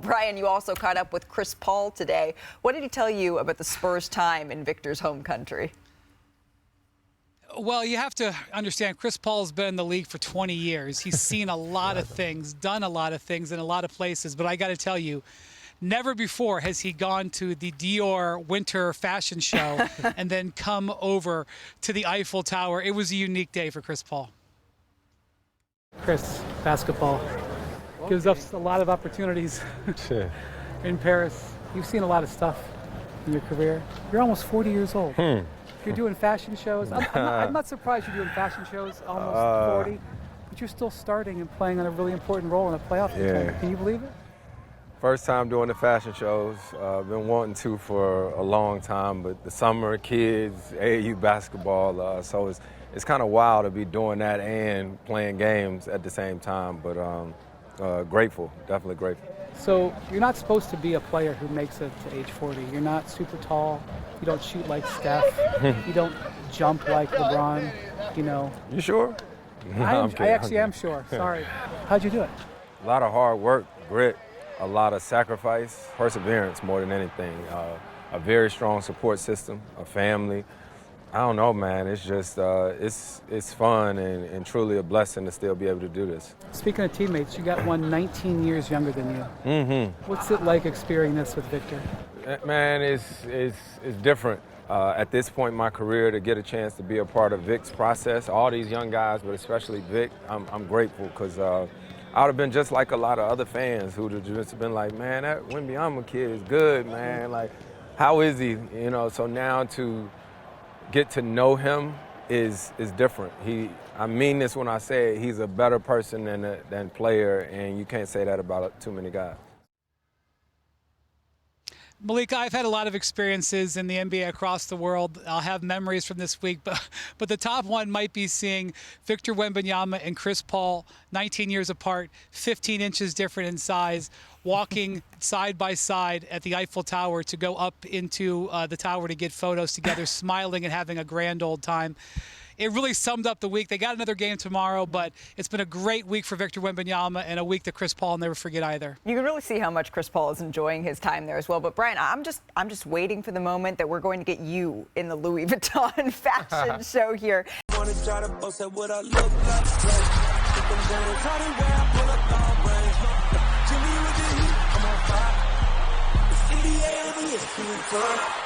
Brian, you also caught up with Chris Paul today. What did he tell you about the Spurs' time in Victor's home country? Well, you have to understand, Chris Paul's been in the league for 20 years. He's seen a lot of things, done a lot of things in a lot of places. But I got to tell you, never before has he gone to the Dior winter fashion show and then come over to the Eiffel Tower. It was a unique day for Chris Paul. Chris, basketball gives us a lot of opportunities in Paris. You've seen a lot of stuff in your career. You're almost 40 years old. You're doing fashion shows. I'm not surprised you're doing fashion shows almost 40, but you're still starting and playing on a really important role in a playoff tournament. Can you believe it? First time doing the fashion shows. I've been wanting to for a long time, but the summer, kids, AAU basketball, so it's kind of wild to be doing that and playing games at the same time, but grateful, definitely grateful. So you're not supposed to be a player who makes it to age 40. You're not super tall. You don't shoot like Steph. You don't jump like LeBron, you know. You sure? I actually am sure. Sorry. How'd you do it? A lot of hard work, grit, a lot of sacrifice, perseverance more than anything. A very strong support system, a family. I don't know, man. It's just, it's fun and truly a blessing to still be able to do this. Speaking of teammates, you got one 19 years younger than you. What's it like experiencing this with Victor? Man, it's different. At this point in my career, to get a chance to be a part of Vic's process, all these young guys, but especially Vic, I'm grateful because I would have been just like a lot of other fans who would have just been like, man, that Wembanyama kid is good, man. Like, how is he? You know, so now to get to know him is different. I mean this when I say it, he's a better person than player, and you can't say that about too many guys. Malika, I've had a lot of experiences in the NBA across the world. I'll have memories from this week, but the top one might be seeing Victor Wembanyama and Chris Paul, 19 years apart, 15 inches different in size, walking side by side at the Eiffel Tower to go up into the tower to get photos together, smiling and having a grand old time. It really summed up the week. They got another game tomorrow, but it's been a great week for Victor Wembanyama and a week that Chris Paul will never forget either. You can really see how much Chris Paul is enjoying his time there as well. But Brian, I'm just waiting for the moment that we're going to get you in the Louis Vuitton fashion show here. I'm on fire. It's NBA,